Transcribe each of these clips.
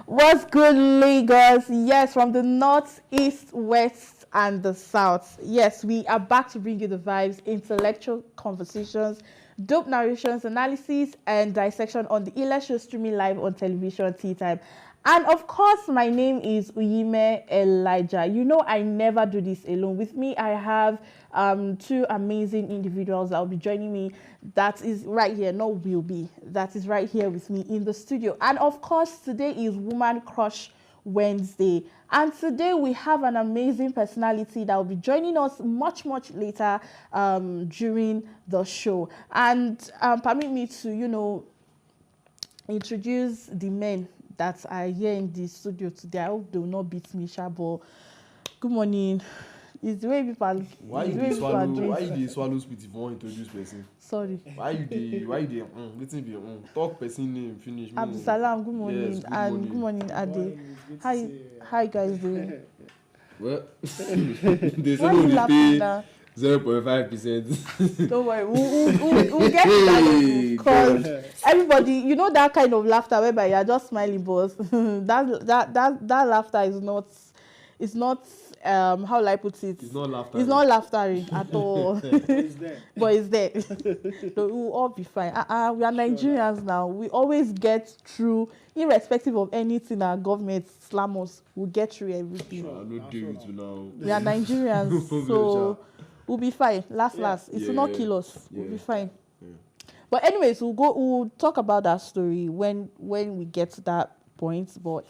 What's good, Lagos? Yes, from the north, east, west, and the south. Yes, we are back to bring you the vibes, intellectual conversations, dope narrations, analysis, and dissection on the Ila show streaming live on television, Teatime. And of course, my name is Uyime Elijah. You know, I never do this alone. With me, I have two amazing individuals that will be joining me. That is right here, not will be. That is right here with me in the studio. And of course, today is Woman Crush Wednesday. And today we have an amazing personality that will be joining us much later during the show. And permit me to, you know, introduce the men that are here in the studio today. I hope they will not beat me, but good morning. It's the way people are. Why you swallow spit if you want to introduce person? Sorry. Why you let's be talk person name finish. Abdusalam, good morning. Yes, good morning, Ade. How you guys doing? Well, they Why you laughing now? 0.5%. Don't worry, we'll get to that because everybody, you know, that kind of laughter whereby you're just smiling, boss. that laughter is not how will I put it? It's not laughter. It's not laughtering at all. But it's there. So we'll all be fine. We are Nigerians now. We always get through, irrespective of anything our government slam us. We'll get through everything. Sure, I'm not doing it now. We are Nigerians, so we'll be fine. Last. It will not kill us. Yeah. We'll be fine. Yeah. But anyways, we'll talk about that story when we get to that point. But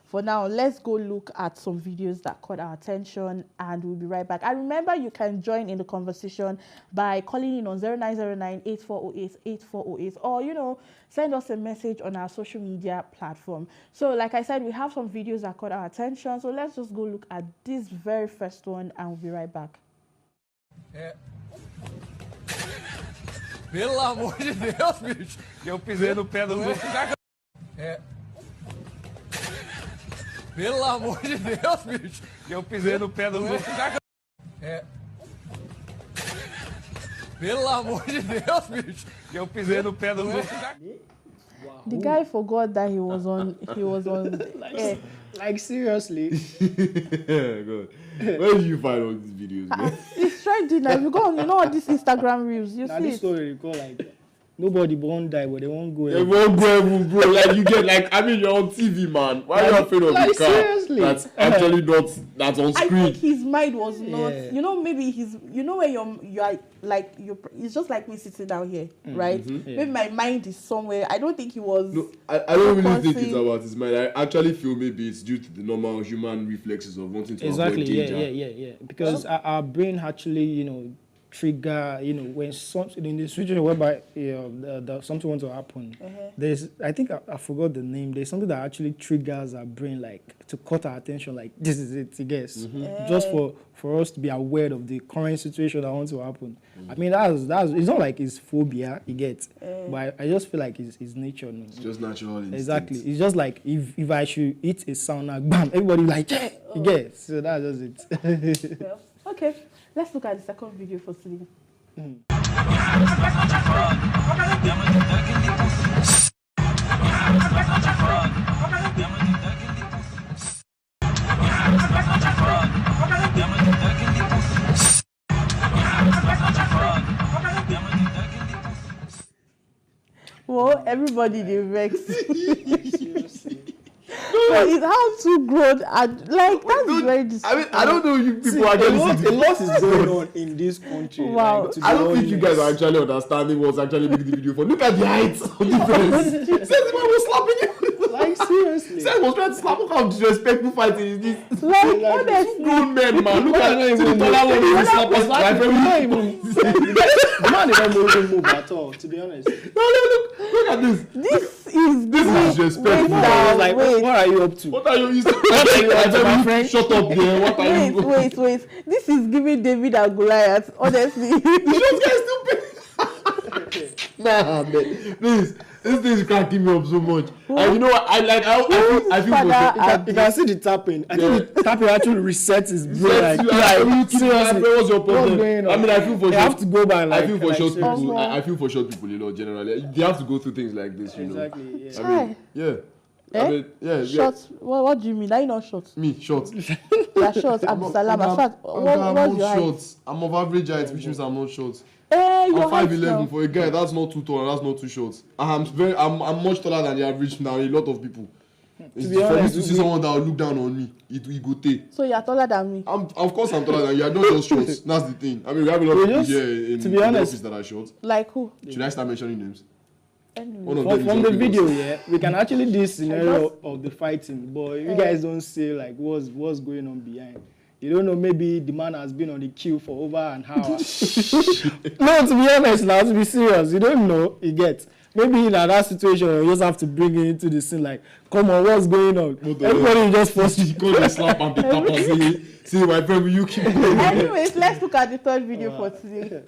for now, let's go look at some videos that caught our attention, and we'll be right back. And remember, you can join in the conversation by calling in on 0909-8408-8408, or, you know, send us a message on our social media platform. So, like I said, we have some videos that caught our attention. So let's just go look at this very first one, and we'll be right back. Pelo amor de Deus, bicho. Eu pisei no pé do louco. Pelo amor de Deus, bicho. Eu pisei no pé do louco. Pelo amor de Deus, bicho. Eu pisei no pé do louco. The guy forgot that he was on like seriously. God. Where did you find all these videos, man? It's trending now. You go on, you know, all these Instagram reels. You Now see this it. story call like nobody won't die, but they won't go. They won't go even, bro. Like you get, like, I mean, you're on TV, man. Why are you afraid of like, the car? seriously? That's actually not. That's on I screen. think his mind was not. Yeah. You know, maybe you know where you're like it's just like me sitting down here, right? Yeah. Maybe my mind is somewhere. I don't think he was. No, I don't really think it's focusing. about his mind. I actually feel maybe it's due to the normal human reflexes of wanting to Exactly. avoid danger. Yeah. Because our brain actually, you know, trigger, you know, when something in the situation whereby something wants to happen. There's, I think I forgot the name. There's something that actually triggers our brain, like to cut our attention. Like this is it, I guess, just for us to be aware of the current situation that wants to happen. I mean, that's it's not like it's phobia, you get, but I just feel like it's nature. No? It's just natural instinct. Exactly. It's just like if I should eat a sound like bam, everybody like yeah, you get. So that's just it. Well, okay, let's look at the second video for today. Well, everybody they vex. But it's how to grow and like that's very I mean, I don't know you people are actually a lot is going on in this country. Wow. Like, to I be don't think you guys are honest. actually understanding what's actually making the video for. Look at the height of difference. Says the man was slapping you. Like seriously. Says was trying to slap. Look how disrespectful fighting is this. like honestly. Grown men, man. Look at the taller one. He slap us. The man didn't even move at all, to be honest. No, look at this. This is disrespectful. Wait now, Like, wait. what are you up to? What are you used to? What are you up to, my friend? Shut up there. What are you? Wait. This is giving David and Goliath, honestly. Those guys stupid. Nah, man. Please, this thing is cracking me up so much. And you know what? I feel Father, You can see the tapping. I think the tapping actually resets his brain. Like, seriously, what's your problem? What's going on? I mean, I feel for You have to go by like. I feel for short seriously. people. I feel for short people, you know, generally. They have to go through things like this, you know. Exactly. Yeah. I mean, yeah. Eh? I mean, yeah. Short. What do you mean? Are you not short? Me, short. You are short. Abdul Salam. In fact, I'm what's not your height? short. I'm of average height, which means I'm not short. Your I'm height 5'11" now. for a guy. That's not too tall and that's not too short. I'm much taller than the average now. A lot of people. be For me honest, to see someone that will look down on me, it go take. So you are taller than me. Of course I'm taller than you. I don't just short. That's the thing. I mean, we have a lot of people here in the office that are short. Like who? Should I start mentioning names? Anyway. One of them is From the not video, because- yeah, we can actually do scenario of the fighting, but you guys don't say like what's going on behind. You don't know, maybe the man has been on the queue for over an hour. No, to be honest, now to be serious, you don't know. You get maybe in that situation, you just have to bring it into the scene. Like, come on, what's going on? Everybody just forced He called a slap and the tap and say, my friend, will you keep going? Anyways, let's look at the third video for today.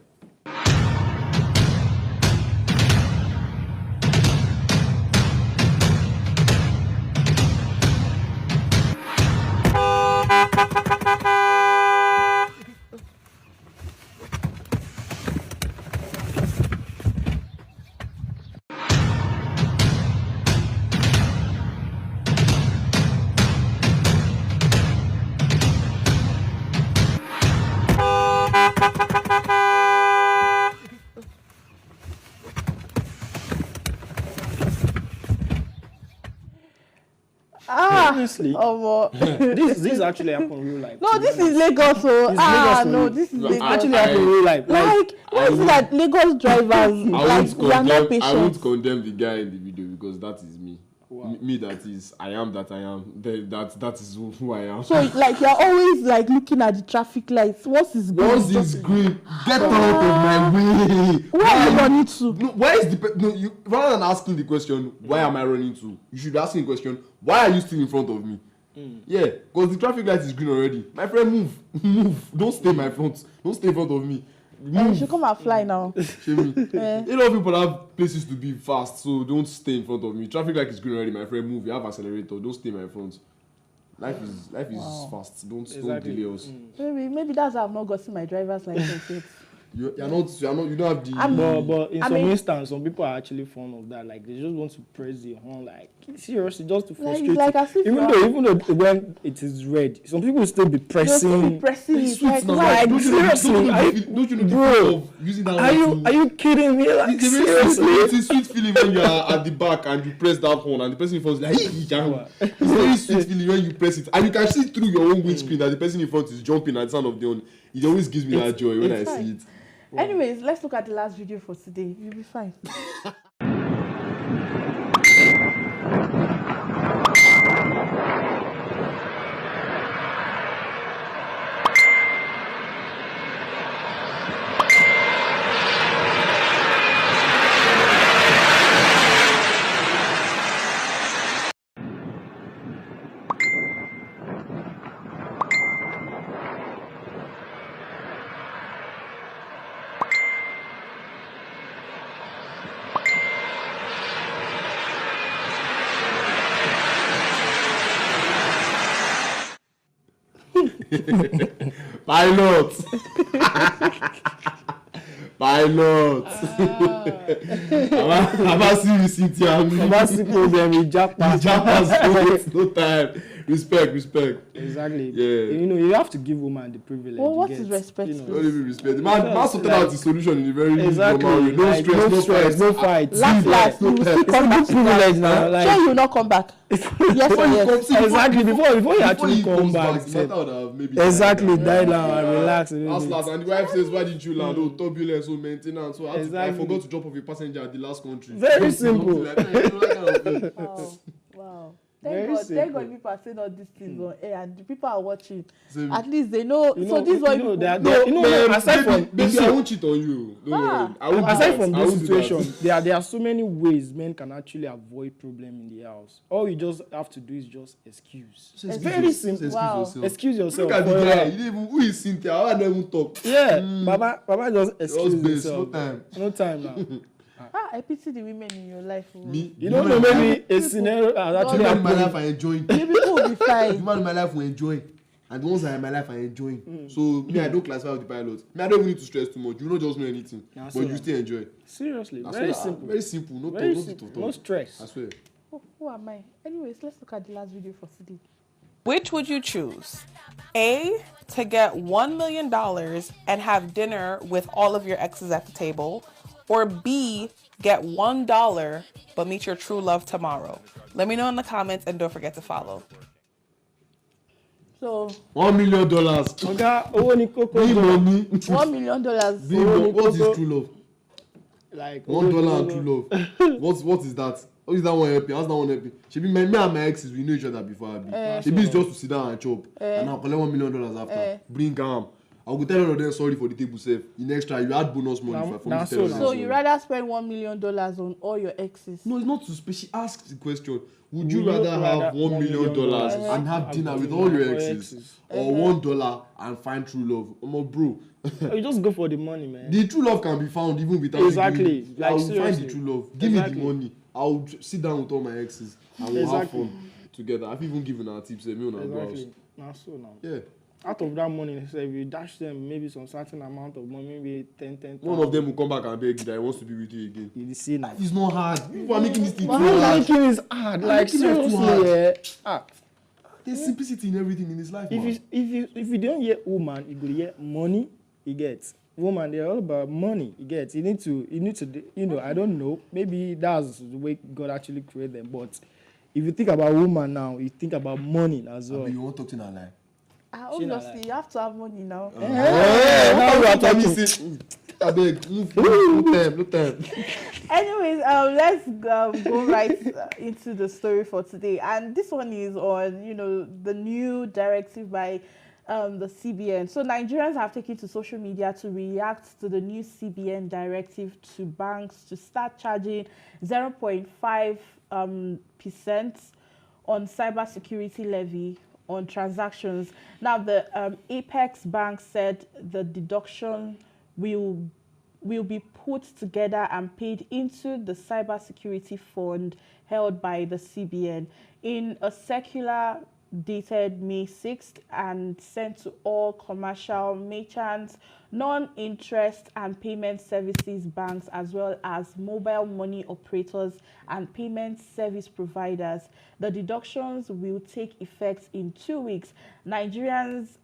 Honestly, Well. this actually happened in real life. No, this is Lagos. So Lagos no, for this is No, Lagos. actually happened in real life. Like, what is it that Lagos drivers like? We are not I patient. won't condemn the guy in the video because that is me. Wow. Me that is, I am that I am. That is who I am. So like you're always like looking at the traffic lights. What's his What's green? this green? Get out of my way! Where are you running to? No, why is you rather than asking the question, why am I running to? You should be asking the question, why are you still in front of me? Yeah, because the traffic light is green already. My friend, move. Don't stay in my front. Don't stay in front of me. You Move. should come and fly now. Shame me. A lot of people have places to be fast, so don't stay in front of me. Traffic light is green already, my friend. Move. You have accelerator. Don't stay in my front. Life is fast. Don't delay us. Maybe that's why I've not gotten my driver's license yet. You don't have the. But in some instance, some people are actually fond of that. Like they just want to press the horn, like seriously, just to frustrate like you. as if Even though when it is red, some people still be pressing. It's sweet Like, now. why? Don't you know the feel of using that one Are you kidding me? Like seriously? It's a sweet feeling when you are at the back and you press that horn and the person in front is like, it's a very sweet feeling when you press it and you can see through your own windscreen that the person in front is jumping at the sound of the horn. It always gives me that joy when I see it. Anyways, let's look at the last video for today. You'll be fine. Pilot. I'm asking you, Cynthia. I'm asking them in Japan. No time. Respect. Exactly. Yeah. You have to give woman the privilege. Well, what you is get, respect? Don't even respect. The man sorted out the solution in a very Exactly. normal way. No Like, stress, no fight. Last, you will still come back. Privilege now. Sure, Like, you will not come back. Yes or yes? exactly. Before you actually he come comes back. the matter would have maybe Exactly. Die down and relax. Last, and the wife says, why did you land? Oh, turbulence, oh, maintenance. So I forgot to drop off a passenger at the last country. Very simple. Wow. Very Thank God simple. people are saying all these things on air and the people are watching. Same. At least they know. You So know, this is why you know, people. they are- aside from Baby, I won't cheat on you. Don't worry. I won't do aside that. from I this won't do that. situation, there are so many ways men can actually avoid problem in the house. All you just have to do is just excuse. Excuse Very yourself. simple. Excuse Wow. yourself. Excuse yourself. Look at the for guy. real. You didn't even, who is Cynthia? I don't even talk. Yeah, Baba just excuse Just base, himself. no time. No time now. I pity the women in your life. Oh. Me, You don't know, maybe a scenario the actually man in my life happened. I enjoying. You people will be The fine. man in my life will enjoy. And the ones that are in my life are enjoying. So me, I don't classify with the pilots. Me, I don't even need to stress too much. You don't just know anything. Nah, But so you still enjoy. Seriously, I very swear, simple. Very simple. No Very talk, simple. no No talk. stress. I swear. Who am I? Anyways, let's look at the last video for today. Which would you choose? A, to get $1 million and have dinner with all of your exes at the table, or B, get $1 but meet your true love tomorrow? Let me know in the comments and don't forget to follow. So $1 million. Oga, owó ni kókó Big gan. money. $1 million. Big money. What is true love? Like $1 and true love. What is that? How is that one helping? How's that one helping? She be me and my exes, we know each other before. She be just to sit down and chop. And I'll collect $1 million after. Bring calm. I will tell all of them sorry for the table safe. In extra, you add bonus money for me to tell them. So you rather spend $1 million on all your exes? No, it's not to speak. She asked the question. Would you rather have $1 million and have dinner with all your exes, or $1 and find true love? Bro. You just go for the money, man. The true love can be found even without Exactly. giving. Like, I will find seriously. the true love. Give me the money. I will sit down with all my exes and we'll have fun together. I've even given her tips. Me on our house. Exactly. Now so now. Yeah. Out of that money, so if you dash them maybe some certain amount of money, maybe 10. One of them will come back and beg that he wants to be with you again. You see now. It's not hard. People are making this thing too Why hard. Making is hard. Like making it too seriously, yeah. There's simplicity in everything in this life, man. If you don't hear woman, you go hear money. You get woman. They're all about money. You get. You need to. You know. I don't know. Maybe that's the way God actually created them. But if you think about woman now, you think about money as well. Abi, you won't talk to her like. Obviously, you have to have money now. Now we are talking. I beg, move. No time. Anyways, let's go right into the story for today. And this one is on, the new directive by the CBN. So Nigerians have taken to social media to react to the new CBN directive to banks to start charging 0.5% on cybersecurity levy on transactions. Now, the Apex Bank said the deduction will be put together and paid into the cybersecurity fund held by the CBN in a circular dated May 6th and sent to all commercial merchants, non-interest and payment services banks, as well as mobile money operators and payment service providers. The deductions will take effect in 2 weeks. Nigerians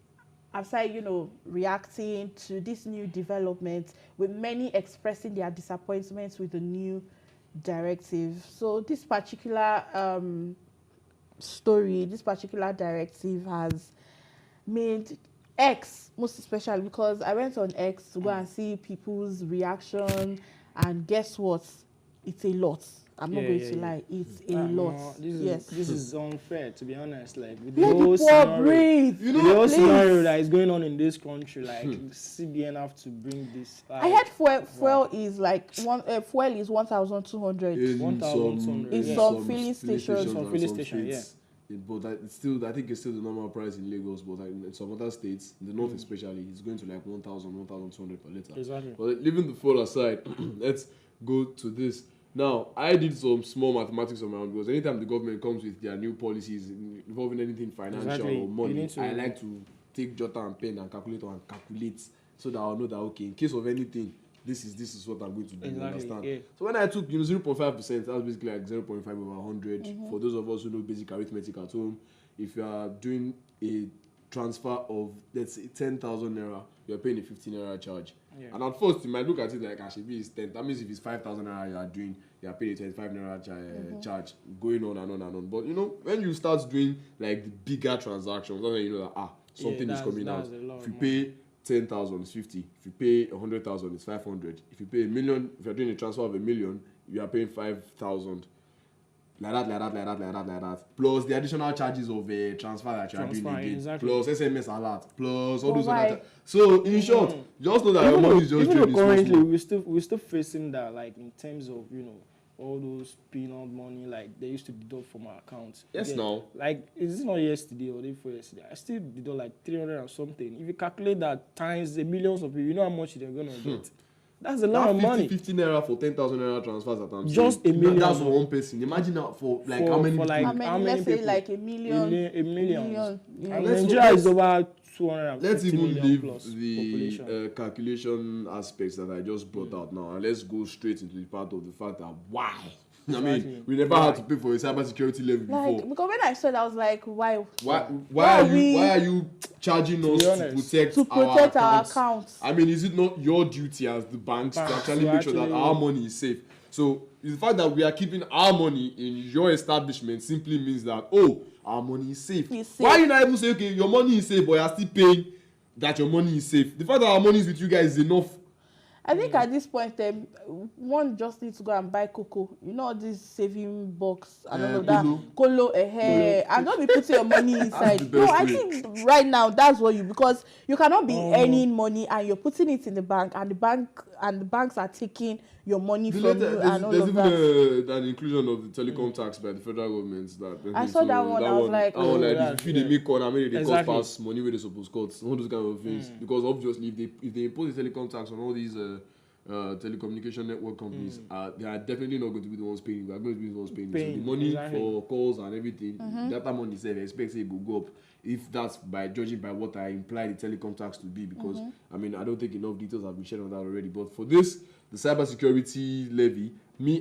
have started, reacting to this new development, with many expressing their disappointments with the new directive. So this particular this particular directive has made X, most especially, because I went on X to go and see people's reaction, and guess what? It's a lot. I'm not going to lie. It's a lot. No, this is unfair, to be honest. Like with Let the whole people scenario, breathe. the whole scenario that is going on in this country, like CBN have to bring this. I heard fuel is like fuel is 1,200. In 1,200. In some filling stations. Some filling station, states. But it's still, I think it's still the normal price in Lagos, but like in some other states, in the north especially, it's going to like 1,000, 1,200 per liter. Exactly. But leaving the fuel aside, let's go to this. Now, I did some small mathematics on my own, because anytime the government comes with their new policies involving anything financial or money, I like to take jotter and pen and calculator and calculate, so that I'll know that, okay, in case of anything, this is what I'm going to do. Exactly, Understand? yeah. So when I took 0.5%, that's basically like 0.5 over 100. For those of us who know basic arithmetic at home, if you are doing a transfer of, let's say, 10,000 naira, you're paying a 15 naira charge. Yeah. And at first, you might look at it like, actually, it's 10. That means if it's 5,000 naira you are doing, you are paying a 25 naira charge, going on and on and on. But when you start doing like the bigger transactions, that's when you know that something is coming out. If you pay 10,000, it's 50. If you pay 100,000, it's 500. If you pay $1 million, if you're doing a transfer of $1 million, you are paying 5,000. Like that. Plus the additional charges of a transfer that you are doing again. Exactly. Plus SMS alert. Plus all those other. So in short, just know that your money is just even currently we're still facing that, like in terms of all those peanut money, like they used to deduct from our accounts. Yes, now. Like, is it not yesterday or the day before yesterday? I still deduct like 300 and something. If you calculate that times the millions of people, you know how much they're gonna get. That's a lot of money. 50 naira for 10,000 naira transfers that I'm Just saying. a million. That's for one person. Imagine that for like how many for people? like, how many let's say people? like a million. A million. Yeah. And Let's Nigeria go- is over 250 Let's even million leave plus the population. calculation aspects that I just brought out now, and let's go straight into the part of the fact that why. I Exactly. mean, we never had to pay for a cybersecurity level Like, before. because when I saw that, I was like, why? Why are you charging us be to honest, protect our our accounts? I mean, is it not your duty as the banks to actually to make sure that actually- our money is safe? So the fact that we are keeping our money in your establishment simply means that our money is safe. It's safe. Why are you not able to say, okay, your money is safe, but you are still paying that your money is safe? The fact that our money is with you guys is enough. I think at this point, one just needs to go and buy cocoa. You know, this saving box and all of that. Kolo, and don't be putting your money inside. the No, best I way. think right now that's what because you cannot be earning money and you're putting it in the bank, and the banks are taking your money from you and all There's of even that. an inclusion of the telecom tax by the federal government. I saw that one. I was like, if you dey make call, I mean they cut Exactly. pass money where they supposed cut, all those kind of things. Because obviously, if they impose the telecom tax on all these telecommunication network companies, they are definitely not going to be the ones paying. We are going to be the ones paying. So the money exactly. for calls and everything, data money itself, I expect it will go up. If that's by judging by what I imply the telecom tax to be, because I mean I don't think enough details have been shared on that already. But for this, the cybersecurity levy,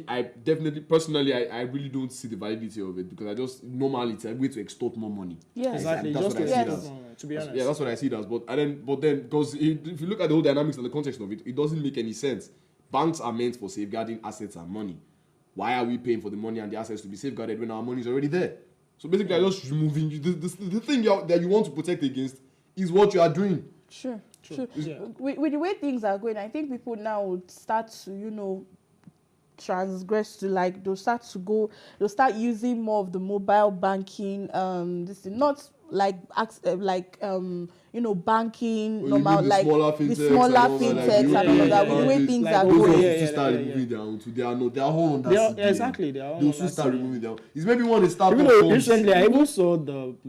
I definitely personally I really don't see the validity of it, because I just normally it's a way to extort more money. Yes. Exactly. That's Just what I to see it yes. as. To be honest. Yeah, that's what I see it as. But then, because if you look at the whole dynamics and the context of it, it doesn't make any sense. Banks are meant for safeguarding assets and money. Why are we paying for the money and the assets to be safeguarded when our money is already there? So basically, I'm just removing the thing that you want to protect against is what you are doing. Sure. Yeah. With the way things are going, I think people now would start to, transgress to they'll start using more of the mobile banking, not banking Or normal, even the like smaller the fintechs smaller and all that, fintechs and like, all of that, yeah, with the way yeah, things like are those going. ones, Those yeah, to start yeah, removing their own. They are all on that. They are, CBN. exactly. They are all They'll on soon that start CBN. removing them. It's maybe one they start Even off though from- recently I even saw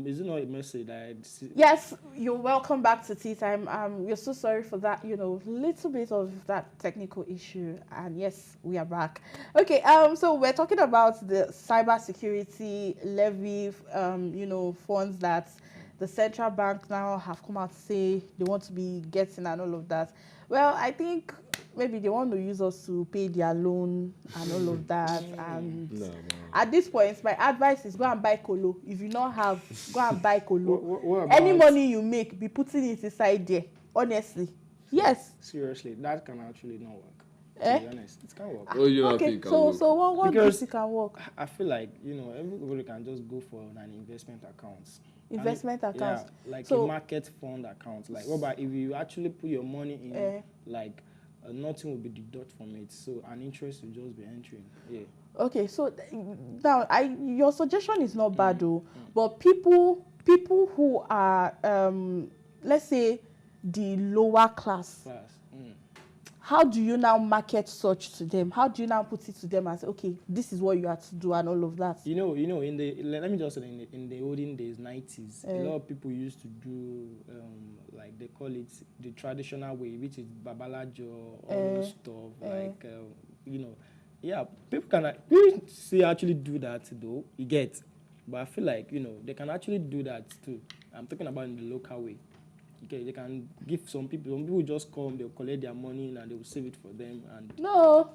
is it not a message that Yes, you're welcome back to Tea Time. We're so sorry for that, little bit of that technical issue. And yes, we are back. Okay, so we're talking about the cybersecurity levy, funds that the central bank now have come out to say they want to be getting and all of that. Well, I think maybe they want to use us to pay their loan and all of that. And at this point, my advice is go and buy colo. If you not have, go and buy colo. What about, Any money you make, be putting it inside there. Honestly, yes. seriously, that can actually not work. Eh? To be honest, it can work. Oh, you don't Okay, think it can so work. so what Because- this can work? I feel like everybody can just go for an investment account. Investment And account. Yeah, like So- a market fund account. Like, what about if you actually put your money in, nothing will be deducted from it. So an interest will just be entering. Yeah. Okay, so now your suggestion is not bad though, but people who are let's say the lower class, how do you now market such to them? How do you now put it to them and say, okay, this is what you have to do and all of that? Let me just say in the olden days, 90s, a lot of people used to do like they call it the traditional way, which is babalajo, all those stuff. Yeah, people see actually do that though. You get, but I feel like they can actually do that too. I'm talking about in the local way. Okay, they can give some people just come, they'll collect their money and they'll save it for them. And No,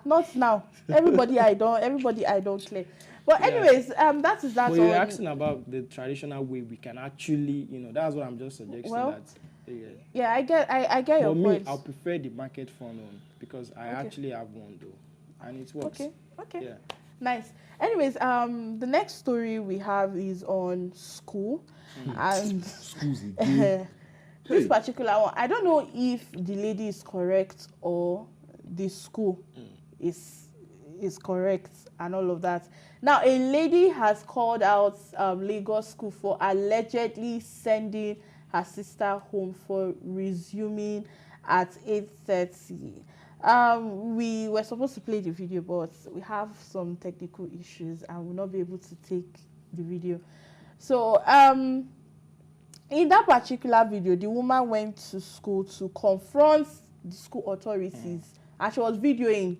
not now. Everybody I don't clear. But anyways, that is that. But you're asking about the traditional way we can actually, that's what I'm just suggesting. Well, that. Yeah, I get your For point. me, I'll prefer the market fund one because I actually have one though, and it works. Okay. Yeah. Nice. Anyways, the next story we have is on school, and Schools again. this particular one, I don't know if the lady is correct or the school is correct and all of that. Now, a lady has called out Lagos School for allegedly sending her sister home for resuming at 8:30. We were supposed to play the video, but we have some technical issues and will not be able to take the video. So, in that particular video, the woman went to school to confront the school authorities, and she was videoing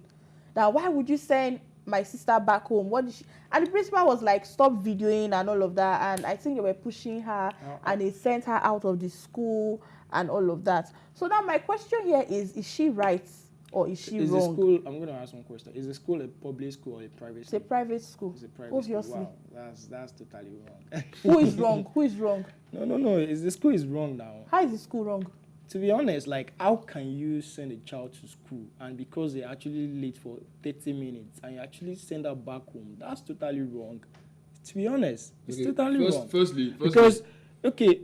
that why would you send my sister back home? What did she? And the principal was like, stop videoing and all of that. And I think they were pushing her, and they sent her out of the school and all of that. So now my question here is she right or is she wrong? The school, I'm going to ask one question. Is the school a public school or a private It's school? a private school. It's a private obviously. school. Wow, that's totally wrong. Who is wrong? Who is wrong? No. The school is wrong now. How is the school wrong? To be honest, like, how can you send a child to school and because they're actually late for 30 minutes and you actually send her back home? That's totally wrong. To be honest, it's totally wrong. Firstly, because okay,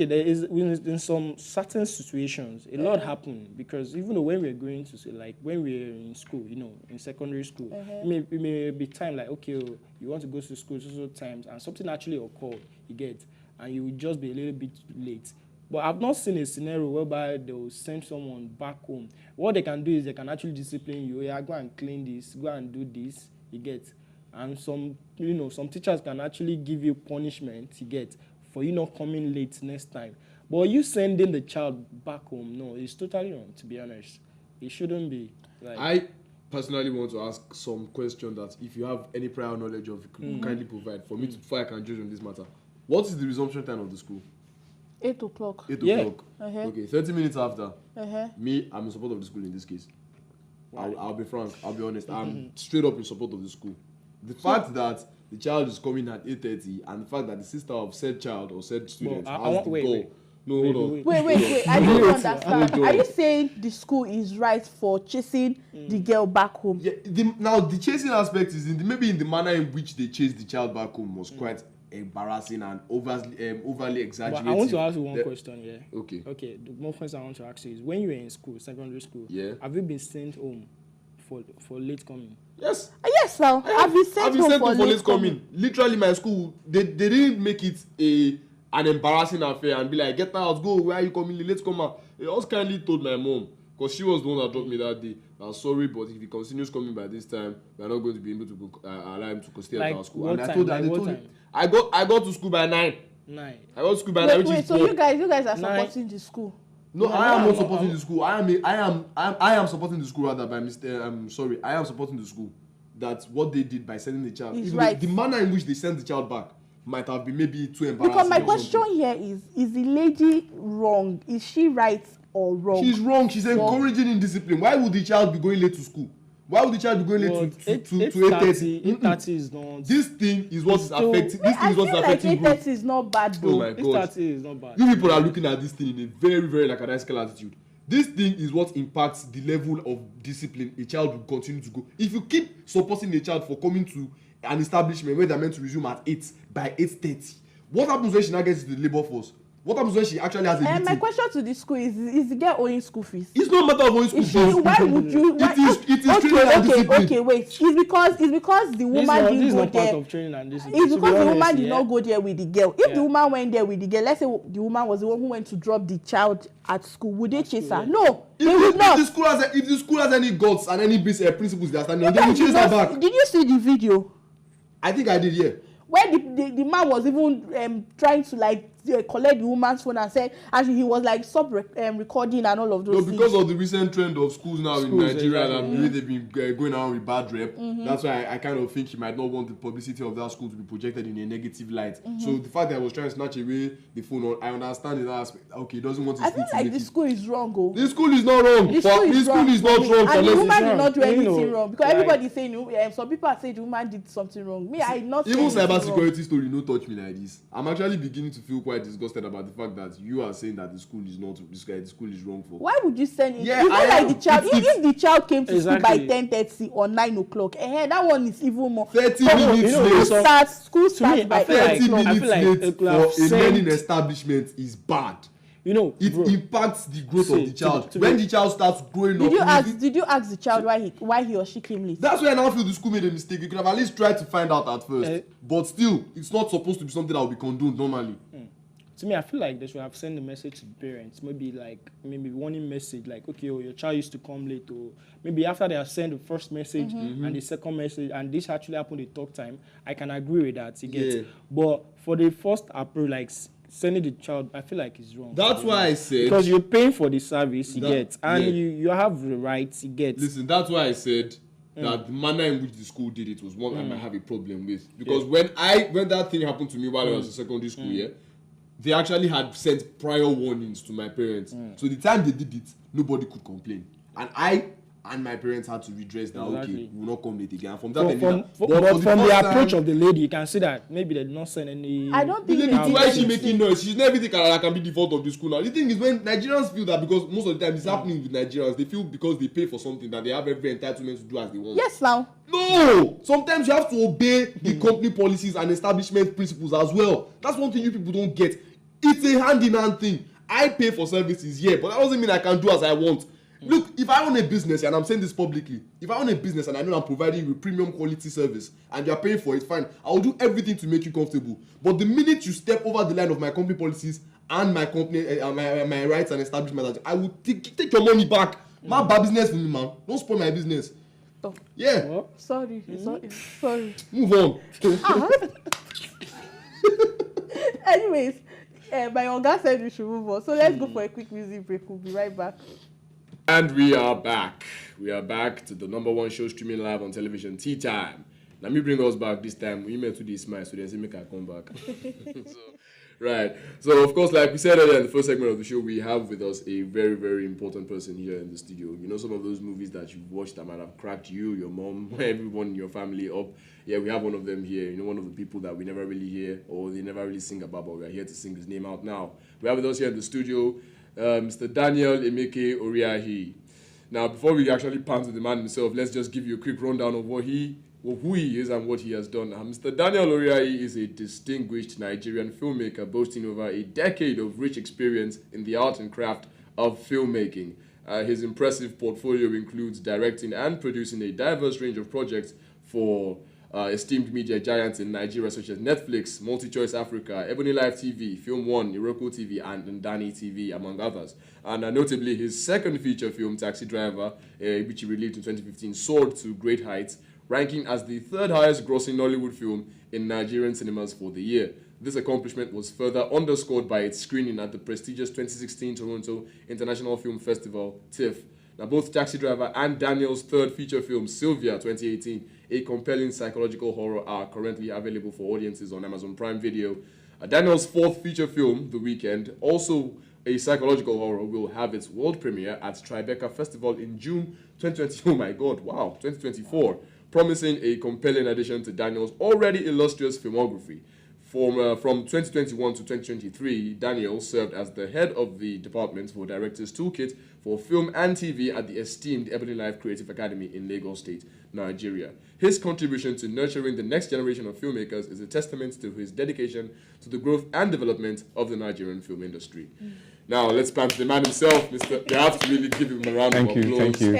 there is in some certain situations a lot happen because even though when we're going to say like when we're in school, in secondary school, it may be time like okay, you want to go to school so times and something actually occurred, you get, and you will just be a little bit late. But I've not seen a scenario whereby they will send someone back home. What they can do is they can actually discipline you. Yeah, go and clean this, go and do this, you get. And some teachers can actually give you punishment, you get, for you not coming late next time. But you sending the child back home, no, it's totally wrong, to be honest. It shouldn't be. Like, I personally want to ask some question that if you have any prior knowledge of, you could kindly provide for me before I can judge on this matter. What is the resumption time of the school? 8 o'clock. 8 Yeah. o'clock. Okay, 30 minutes after. Me, I'm in support of the school in this case. I'll be frank, I'll be honest. I'm straight up in support of the school. The fact that the child is coming at 8:30 and the fact that the sister of said child or said student Well, has the goal. No, hold on. Wait. I don't understand. Hold on. Are you saying the school is right for chasing the girl back home? Yeah, now the chasing aspect is maybe in the manner in which they chased the child back home was quite embarrassing and overly exaggerated. but I want to ask you one question, yeah. Okay. Okay, the more question I want to ask you is when you were in school, secondary school, have you been sent home for late coming? Yes. Yes, now I've been sent home for late coming. Literally, my school they didn't make it an embarrassing affair and be like, get out, go, where are you coming? Let's come out. They also kindly told my mom, because she was the one that dropped me that day. I'm sorry, but if he continues coming by this time, we're not going to be able to go, allow him to stay at our school. And I told her, I got to school by 9. 9. I got to school by 9. Wait, so you guys are supporting the school? No, I am not supporting the school. I am supporting the school rather by mistake. I'm sorry. I am supporting the school. That's what they did by sending the child. Is right. The manner in which they sent the child back might have been maybe too embarrassing. Because my question here is the lady wrong? Is she right or wrong? She's wrong. She's encouraging indiscipline. Why would the child be going late to school? Why would the child be going late to 8:30? 8:30 is not. This thing is what is affecting. This thing is what is affecting growth. 8:30 is not bad though. Oh my God. 8:30 is not bad. You people are looking at this thing in a very, very lackadaisical attitude. This thing is what impacts the level of discipline a child will continue to go. If you keep supporting a child for coming to an establishment where they're meant to resume at 8 by 8:30, what happens when she now gets to the labor force? What happens when she actually has a meeting? My question to the school is the girl owing school fees? It's not a matter of owing school fees. Why would you? It is training and discipline. Okay, wait. It's because the woman didn't go there. Part of training and discipline. It's because the woman did not go there with the girl. If the woman went there with the girl, let's say the woman was the one who went to drop the child at school, would they chase her? No, they would not. If the school has any guts and any principles they are standing on, they will chase her back. Did you see the video? I think I did, yeah. Where the man was even trying to like collect the woman's phone and said, actually he was like stop recording and all of those things. Because of the recent trend of schools now in Nigeria and the way they've been going around with bad rep, that's why I kind of think he might not want the publicity of that school to be projected in a negative light. So the fact that I was trying to snatch away the phone, I understand in that aspect. Okay, he doesn't want his school to like make the school is wrong. Oh. The school is not wrong. The school is not wrong. And the woman did not do anything know, wrong. Because everybody is saying, some people are saying the woman did something wrong. Me, I not even saying cyber security story no touch me like this. I'm actually beginning to feel quite disgusted about the fact that you are saying that the school is not the school is wrong for. Why would you send it? Yeah, you know, like the child. If the child came to school by Exactly. 10:30 or 9 o'clock, that one is even more. 30 minutes late. School starts by 30 8 o'clock. minutes like late it could for have a sent- learning establishment is bad. You know, It bro, impacts the growth of the child. to When be- the child starts growing Did up, you ask the child why he or she came late? that's why I now feel the school made a mistake. You could have at least tried to find out at first. But still, it's not supposed to be something that will be condoned normally. to me, I feel like they should have sent a message to parents. Maybe warning message, like, okay, your child used to come late, or maybe after they have sent the first message and the second message, and this actually happened the third time, I can agree with that. You get, Yeah. but for the first approach, like sending the child, I feel like it's wrong. That's why I said, because you're paying for the service you That- get, and yeah. you have the rights you get. listen, that's why I said that the manner in which the school did it was one I might have a problem with. Because when that thing happened to me while I was in secondary school, they actually had sent prior warnings to my parents. So the time they did it, nobody could complain. And I and my parents had to redress that, okay, we will not come late again. And from that, From the approach of the lady, you can see that maybe they did not send any. I don't the think lady too, why is she making noise? She's never thinking that can be the fault of the school now. The thing is, when Nigerians feel that, because most of the time it's happening with Nigerians, they feel because they pay for something that they have every entitlement to do as they want. Yes, now. No! Sometimes you have to obey the company policies and establishment principles as well. That's one thing you people don't get. It's a hand-in-hand thing. I pay for services, yeah, but that doesn't mean I can do as I want. Look, if I own a business, and I'm saying this publicly, if I own a business and I know I'm providing you with premium quality service and you're paying for it, fine. I'll do everything to make you comfortable. But the minute you step over the line of my company policies and my company, my rights and establishment, I will take your money back. My bad business for me, man. Don't spoil my business. Oh. Yeah. What? Sorry. Sorry. Move on. Anyways, my younger said we should move on. So let's go for a quick music break. We'll be right back. And we are back. We are back to the #1 show streaming live on television, Teatime. Let me bring us back this time. We met to this smile, so they say make I come back. Right. So, of course, like we said earlier in the first segment of the show, we have with us a very, very important person here in the studio. You know, some of those movies that you've watched that might have cracked you, your mom, everyone in your family up. Yeah, we have one of them here. You know, one of the people that we never really hear or they never really sing about, but we're here to sing his name out now. We have with us here in the studio Mr. Daniel Emeke Oriahi. Now, before we actually pan to the man himself, let's just give you a quick rundown of who he is and what he has done. Mr. Daniel Oriahi is a distinguished Nigerian filmmaker boasting over a decade of rich experience in the art and craft of filmmaking. His impressive portfolio includes directing and producing a diverse range of projects for esteemed media giants in Nigeria such as Netflix, MultiChoice Africa, Ebony Live TV, Film One, Iroko TV, and Ndani TV, among others. And notably, his second feature film, Taxi Driver, which he released in 2015, soared to great heights, ranking as the third highest grossing Nollywood film in Nigerian cinemas for the year. This accomplishment was further underscored by its screening at the prestigious 2016 Toronto International Film Festival, TIFF. Now, both Taxi Driver and Daniel's third feature film, Sylvia 2018, a compelling psychological horror, are currently available for audiences on Amazon Prime Video. Daniel's fourth feature film, The Weekend, also a psychological horror, will have its world premiere at Tribeca Festival in June 2020. Oh my God, wow, 2024, promising a compelling addition to Daniel's already illustrious filmography. From 2021 to 2023, Daniel served as the head of the Department for Directors Toolkit for Film and TV at the esteemed Ebony Life Creative Academy in Lagos State, Nigeria. His contribution to nurturing the next generation of filmmakers is a testament to his dedication to the growth and development of the Nigerian film industry. Now, let's pan to the man himself, Mr. You have to really give him a round of applause. Thank you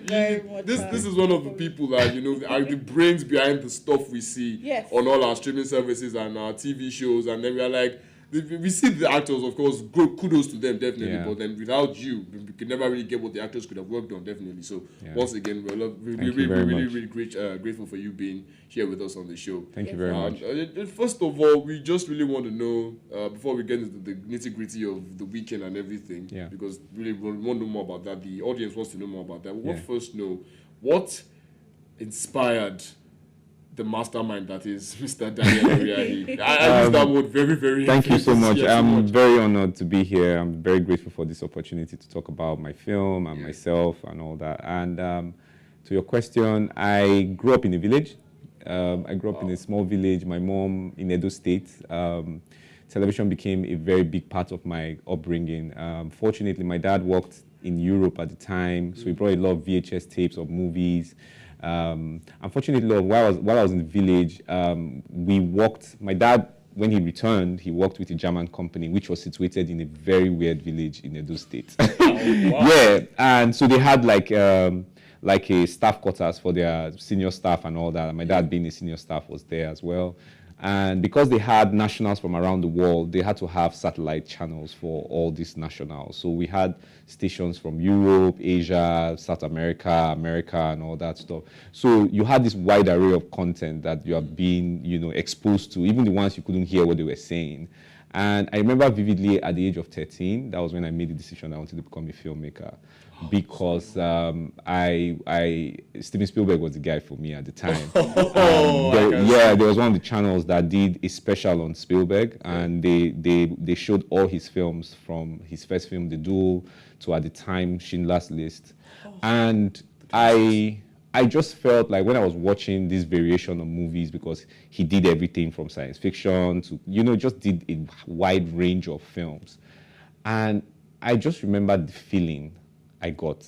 very much. This is one of the people that, you know, are the brains behind the stuff we see on all our streaming services and our TV shows, and then we are like, we see the actors, of course, kudos to them, definitely, but then without you, we could never really get what the actors could have worked on, definitely. So, once again, we're really grateful for you being here with us on the show. Thank you very much. First of all, we just really want to know, before we get into the nitty-gritty of the weekend and everything, because really we want to know more about that, the audience wants to know more about that. We want to first know what inspired the mastermind that is Mr. Daniel Oriahi. I use that word very, very. Thank you so much. I'm very honored to be here. I'm very grateful for this opportunity to talk about my film and myself and all that. And to your question, I grew up in a village. I grew up in a small village. My mom in Edo State. Television became a very big part of my upbringing. Fortunately, my dad worked in Europe at the time, so he brought a lot of VHS tapes of movies. Unfortunately, while I was in the village, we worked. My dad, when he returned, he worked with a German company, which was situated in a very weird village in Edo State. Oh, wow. Yeah, and so they had like a staff quarters for their senior staff and all that. My dad, being a senior staff, was there as well. And because they had nationals from around the world, they had to have satellite channels for all these nationals. So we had stations from Europe, Asia, South America, America, and all that stuff. So you had this wide array of content that you are being, exposed to, even the ones you couldn't hear what they were saying. And I remember vividly at the age of 13, that was when I made the decision I wanted to become a filmmaker, because Steven Spielberg was the guy for me at the time. There was one of the channels that did a special on Spielberg, and they showed all his films from his first film, The Duel, to at the time Schindler's List. And I just felt like when I was watching this variation of movies, because he did everything from science fiction to, just did a wide range of films. And I just remember the feeling I got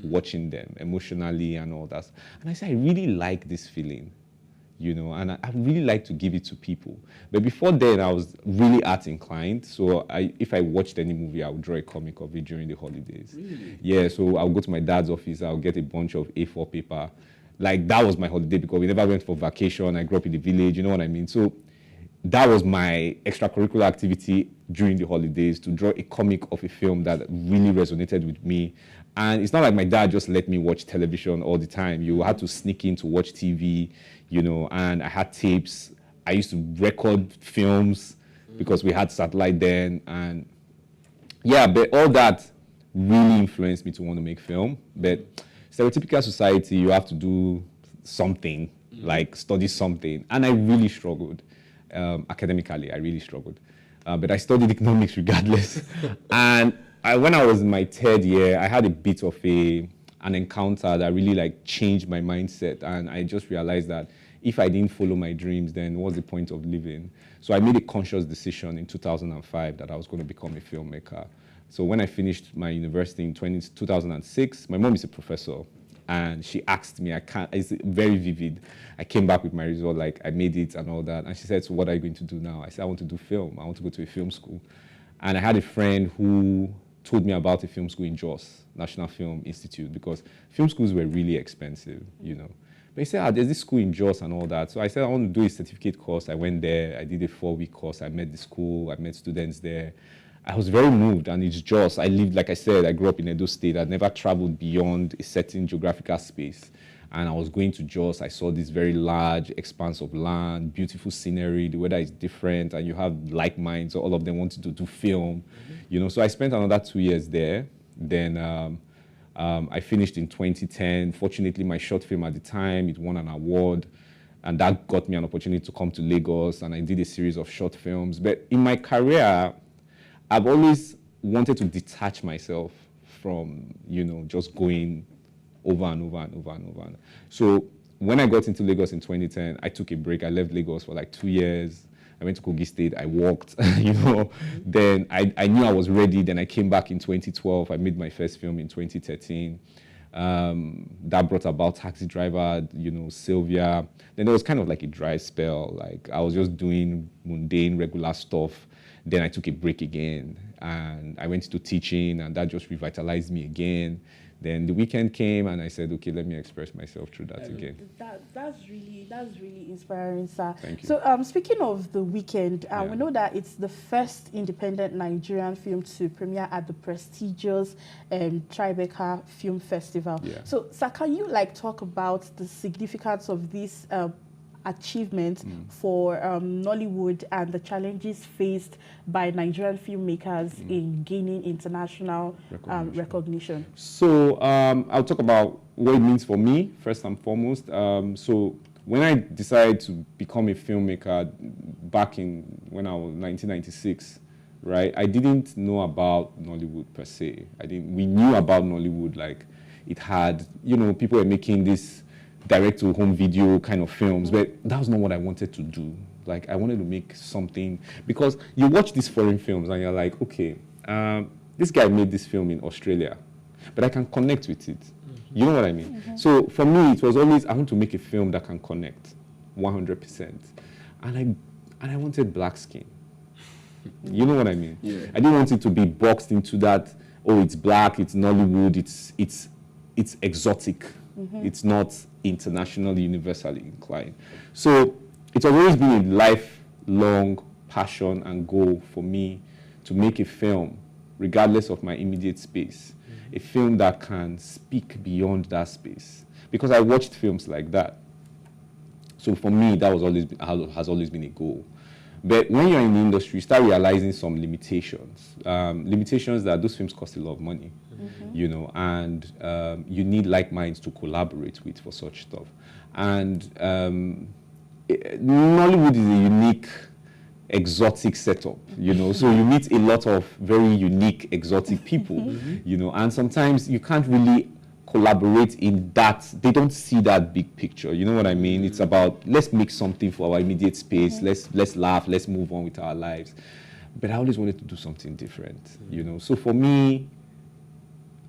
watching them emotionally and all that. And I said, I really like this feeling, and I really like to give it to people. But before then, I was really art inclined. So if I watched any movie, I would draw a comic of it during the holidays. Really? Yeah, so I'll go to my dad's office, I'll get a bunch of A4 paper. Like, that was my holiday, because we never went for vacation. I grew up in the village, you know what I mean? So that was my extracurricular activity during the holidays, to draw a comic of a film that really resonated with me. And it's not like my dad just let me watch television all the time. You had to sneak in to watch TV, and I had tapes. I used to record films because we had satellite then. And yeah, but all that really influenced me to want to make film. But stereotypical society, you have to do something, like study something. And I really struggled. Academically, I really struggled. But I studied economics regardless. And when I was in my third year, I had a bit of an encounter that really changed my mindset. And I just realized that if I didn't follow my dreams, then what's the point of living? So I made a conscious decision in 2005 that I was going to become a filmmaker. So when I finished my university in 2006, my mom is a professor. And she asked me, it's very vivid. I came back with my result, I made it and all that. And she said, so what are you going to do now? I said, I want to do film. I want to go to a film school. And I had a friend who told me about a film school in Jos, National Film Institute, because film schools were really expensive, But he said, there's this school in Jos and all that. So I said, I want to do a certificate course. I went there. I did a 4-week course. I met the school. I met students there. I was very moved, and it's Jos. I lived, like I said, I grew up in Edo State. I'd never traveled beyond a certain geographical space. And I was going to Jos. I saw this very large expanse of land, beautiful scenery. The weather is different, and you have like minds. So all of them wanted to do film, So I spent another 2 years there. Then I finished in 2010. Fortunately, my short film at the time, it won an award. And that got me an opportunity to come to Lagos, and I did a series of short films. But in my career, I've always wanted to detach myself from, just going over and over and over and over. So when I got into Lagos in 2010, I took a break. I left Lagos for 2 years. I went to Kogi State. I walked, Then I knew I was ready. Then I came back in 2012. I made my first film in 2013. That brought about Taxi Driver, Sylvia. Then there was kind of a dry spell. I was just doing mundane, regular stuff. Then I took a break again, and I went into teaching, and that just revitalized me again. Then the weekend came, and I said, okay, let me express myself through that again. That's really inspiring, sir. Thank you. So speaking of the weekend, we know that it's the first independent Nigerian film to premiere at the prestigious Tribeca Film Festival. Yeah. So, sir, can you talk about the significance of this achievement for Nollywood and the challenges faced by Nigerian filmmakers in gaining international recognition? So I'll talk about what it means for me, first and foremost. So when I decided to become a filmmaker back when I was 1996, right, I didn't know about Nollywood per se. We knew about Nollywood, it had, people were making this direct-to-home video kind of films, but that was not what I wanted to do. I wanted to make something, because you watch these foreign films and you're like, okay, this guy made this film in Australia, but I can connect with it. You know what I mean? So for me, it was always, I want to make a film that can connect 100%. And I wanted black skin. You know what I mean? Yeah. I didn't want it to be boxed into that, oh, it's black, it's Nollywood, it's exotic. It's not internationally, universally inclined. So it's always been a lifelong passion and goal for me to make a film, regardless of my immediate space, a film that can speak beyond that space. Because I watched films like that. So for me, that has always been a goal. But when you're in the industry, you start realizing some limitations. Limitations that those films cost a lot of money, you know, and you need like minds to collaborate with for such stuff. And Nollywood is a unique, exotic setup, you know, so you meet a lot of very unique, exotic people, you know, and sometimes you can't really collaborate in that. They don't see that big picture, you know what I mean? It's about, let's make something for our immediate space, let's laugh, let's move on with our lives. But I always wanted to do something different, you know. So for me,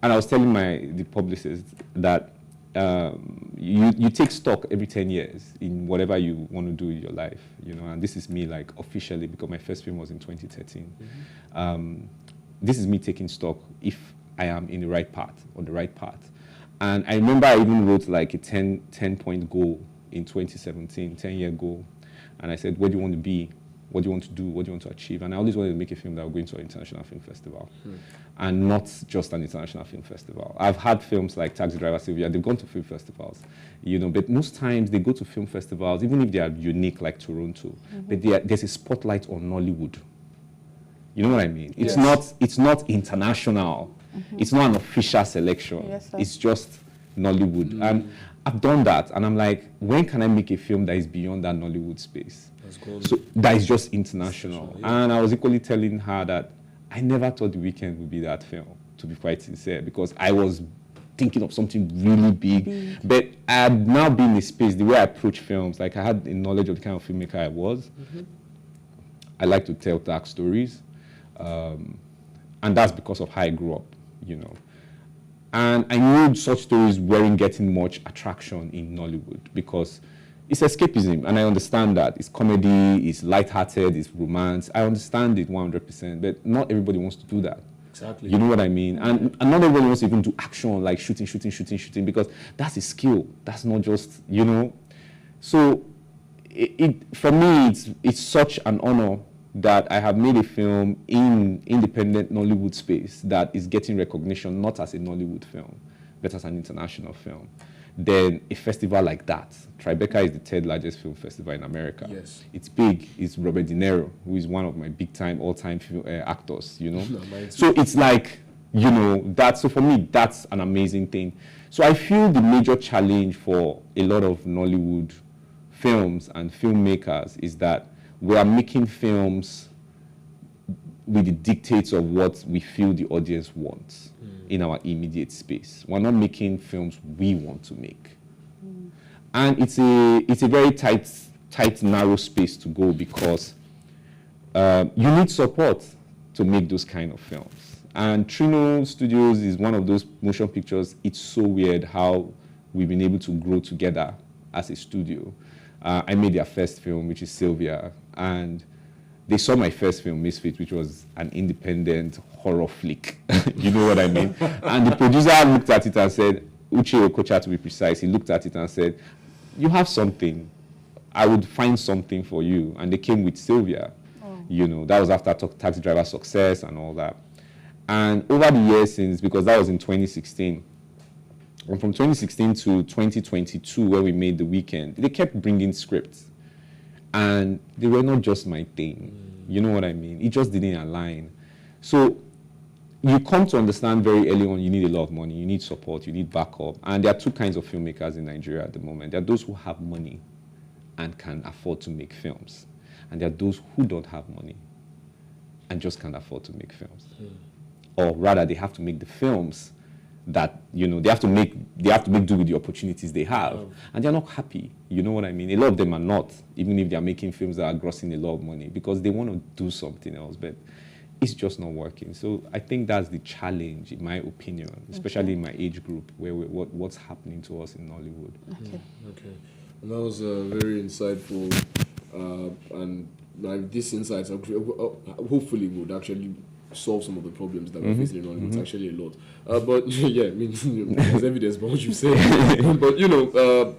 and I was telling the publicist that you take stock every 10 years in whatever you want to do in your life, you know, and this is me like officially, because my first film was in 2013. This is me taking stock if I am in the right path, on the right path. And I remember I even wrote like a 10-point goal in 2017, 10-year goal. And I said, what do you want to be? What do you want to do? What do you want to achieve? And I always wanted to make a film that would go into an international film festival. And not just an international film festival. I've had films like Taxi Driver Sylvia, they've gone to film festivals, you know, but most times they go to film festivals, even if they are unique like Toronto, but there's a spotlight on Nollywood. You know what I mean? It's not international. It's not an official selection. It's just Nollywood. And I've done that, and I'm like, when can I make a film that is beyond that Nollywood space? So that is just international. And I was equally telling her that I never thought The Weeknd would be that film, to be quite sincere, because I was thinking of something really big. But I had now been in a space, the way I approach films, like I had a knowledge of the kind of filmmaker I was. I like to tell dark stories. And that's because of how I grew up, you know. And I knew such stories weren't getting much attraction in Nollywood because it's escapism, and I understand that. It's comedy, it's lighthearted, it's romance. I understand it 100%, but not everybody wants to do that. Exactly. You know what I mean? And not everybody wants to even do action, like shooting, because that's a skill. That's not just, you know. So for me, it's such an honor that I have made a film in independent Nollywood space that is getting recognition, not as a Nollywood film, but as an international film. Then a festival like that, Tribeca is the third largest film festival in America. Yes. It's big. It's Robert De Niro, who is one of my big-time, all-time actors, you know. So it's like, you know, so for me, that's an amazing thing. So I feel the major challenge for a lot of Nollywood films and filmmakers is that we are making films with the dictates of what we feel the audience wants in our immediate space. We're not making films we want to make. And it's a very tight, narrow space to go because you need support to make those kind of films. And Trino Studios is one of those motion pictures. It's so weird how we've been able to grow together as a studio. I made their first film, which is Sylvia, and they saw my first film, Misfit, which was an independent horror flick. You know what I mean? And the producer looked at it and said, Uche Okocha to be precise, he looked at it and said, you have something. I would find something for you. And they came with Sylvia. You know, that was after Taxi Driver Success and all that. And over the years since, because that was in 2016, and from 2016 to 2022, where we made The Weeknd, they kept bringing scripts. And they were not just my thing. You know what I mean? It just didn't align. So you come to understand very early on, you need a lot of money, you need support, you need backup. And there are two kinds of filmmakers in Nigeria at the moment. There are those who have money and can afford to make films. And there are those who don't have money and just can't afford to make films. Or rather, they have to make the films that, you know, they have to make do with the opportunities they have. And they're not happy. You know what I mean? A lot of them are not, even if they're making films that are grossing a lot of money, because they want to do something else, but it's just not working. So I think that's the challenge, in my opinion, especially in my age group, where what's happening to us in Nollywood. Okay. And that was very insightful, and like these insights hopefully would actually solve some of the problems that we're facing in Nollywood. It's actually a lot. But yeah, I mean, there's evidence for what you say. But, you know,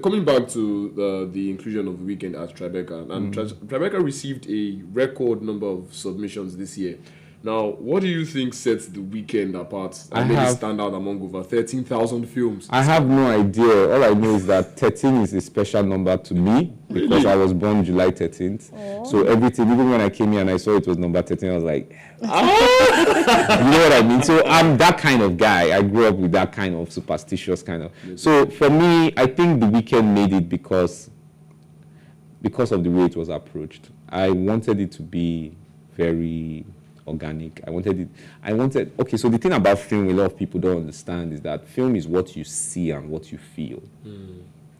coming back to the inclusion of The Weeknd at Tribeca, and Tribeca received a record number of submissions this year. Now, what do you think sets The Weeknd apart I and made it have- stand out among over 13,000 films? I have no idea. All I know is that 13 is a special number to me because I was born July 13th. So everything, even when I came here and I saw it was number 13, I was like, you know what I mean? So I'm that kind of guy. I grew up with that kind of superstitious kind of. So for me, I think The Weeknd made it because of the way it was approached. I wanted it to be very organic. Okay, so the thing about film a lot of people don't understand is that film is what you see and what you feel.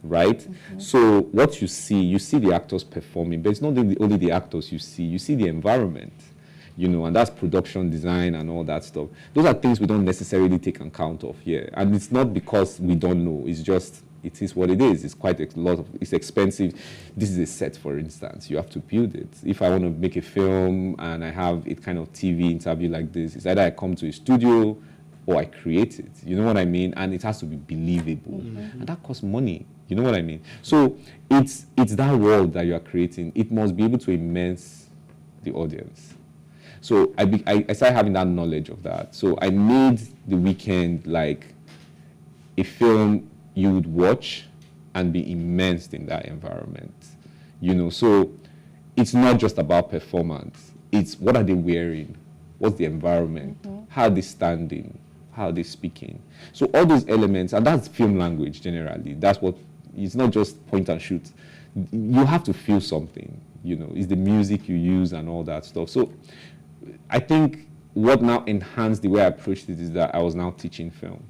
Right? So what you see the actors performing, but it's not only the actors you see the environment, and that's production design and all that stuff. Those are things we don't necessarily take account of here. And it's not because we don't know, it's just, it is what it is. It's quite it's expensive. This is a set, for instance. You have to build it. If I want to make a film and I have a kind of TV interview like this, it's either I come to a studio or I create it. You know what I mean? And it has to be believable. And that costs money. You know what I mean? So it's that world that you are creating. It must be able to immerse the audience. So I started having that knowledge of that. So I made The Weeknd like a film you would watch and be immersed in that environment. So it's not just about performance. It's what are they wearing? What's the environment? How are they standing? How are they speaking? So all those elements, and that's film language generally. That's what, it's not just point and shoot. You have to feel something, it's the music you use and all that stuff. So I think what now enhanced the way I approached it is that I was now teaching film.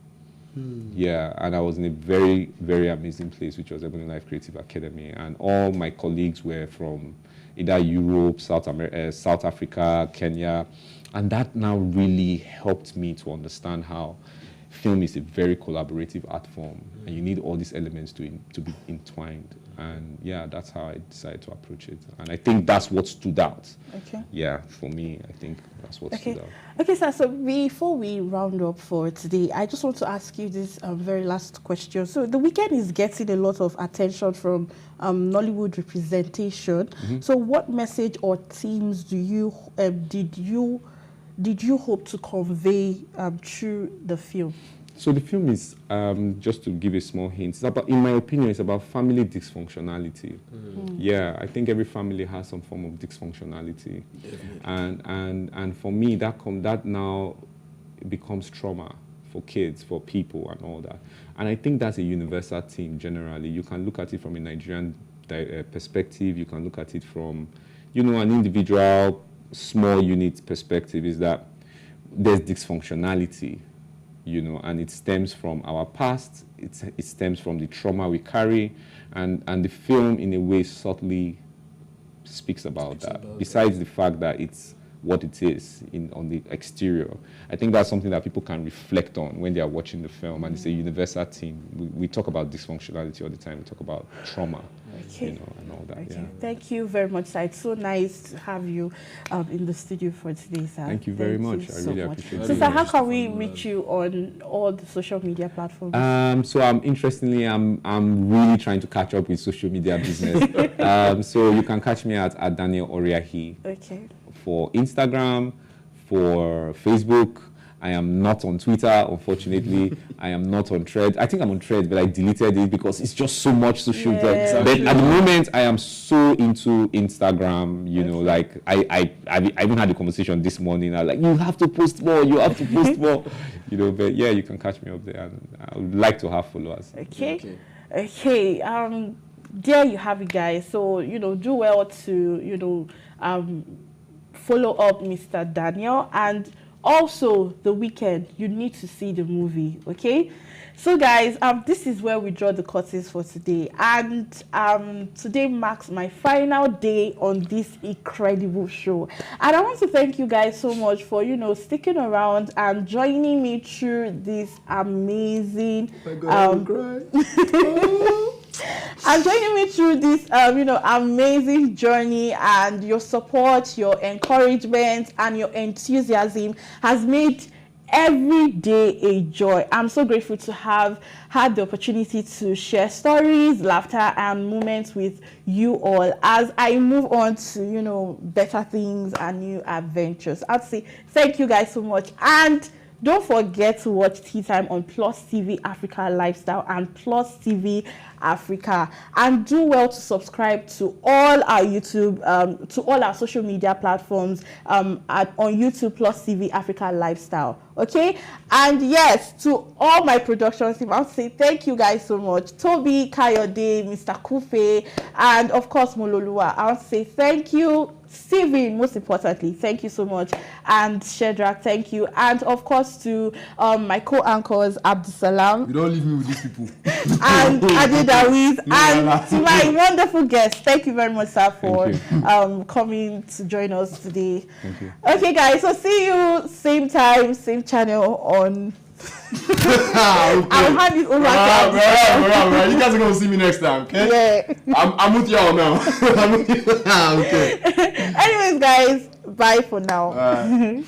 Yeah, and I was in a very, very amazing place, which was Ebony Life Creative Academy. And all my colleagues were from either Europe, South Africa, Kenya. And that now really helped me to understand how film is a very collaborative art form. And you need all these elements to be entwined. And yeah, that's how I decided to approach it. And I think that's what stood out. Okay. Yeah, for me, I think that's what stood out. Okay, sir. So before we round up for today, I just want to ask you this very last question. So The Weeknd is getting a lot of attention from Nollywood representation. So what message or themes did you hope to convey through the film? So the film is, just to give a small hint, it's about, in my opinion, it's about family dysfunctionality. Yeah, I think every family has some form of dysfunctionality. And for me, that now becomes trauma for kids, for people and all that. And I think that's a universal theme generally. You can look at it from a Nigerian perspective, you can look at it from, an individual small unit perspective, is that there's dysfunctionality. And it stems from our past, it stems from the trauma we carry, and the film, in a way, subtly speaks about that. Besides the fact that it's what it is on the exterior, I think that's something that people can reflect on when they are watching the film, and it's a universal theme. We talk about dysfunctionality all the time, we talk about trauma, and all that. Okay. Yeah. Thank you very much, sir. It's so nice to have you in the studio for today, sir. Thank you very much. I really appreciate it. So, sir, how can we reach you on all the social media platforms? So I'm really trying to catch up with social media business. So you can catch me at Daniel Oriahi. Okay. For Instagram, for Facebook. I am not on Twitter, unfortunately. I am not on Thread. I think I'm on Thread, but I deleted it because it's just so much social. But at the moment, I am so into Instagram. Like I even had a conversation this morning. I was like, you have to post more. You have to post more. But yeah, you can catch me up there, and I would like to have followers. Okay. There you have it, guys. So do well to follow up Mr. Daniel, and also The Weeknd. You need to see the movie, okay? So guys, this is where we draw the curtains for today, and today marks my final day on this incredible show, and I want to thank you guys so much for sticking around and joining me through this amazing and joining me through this amazing journey, and your support, your encouragement, and your enthusiasm has made every day a joy. I'm so grateful to have had the opportunity to share stories, laughter, and moments with you all as I move on to, better things and new adventures. I'd say thank you guys so much. And don't forget to watch Teatime on PlusTvAfrica Lifestyle and PlusTvAfrica, and do well to subscribe to all our YouTube, to all our social media platforms on YouTube PlusTvAfrica Lifestyle. Okay, and yes, to all my productions team, I'll say thank you guys so much. Toby, Kayode, Mr. Kufe, and of course Mololua. I'll say thank you. Steven, most importantly, thank you so much, and Shedrack, thank you, and of course to my co-anchors Abdusalam. You don't leave me with these people. And Adi Dawiz, and to my wonderful guests, thank you very much, sir, for coming to join us today. Thank you. Okay, guys, so see you same time, same channel on. I'll hand it over to you guys are gonna see me next time, okay? Yeah. I'm with y'all now. I'm with you. Okay. Anyways, guys, bye for now.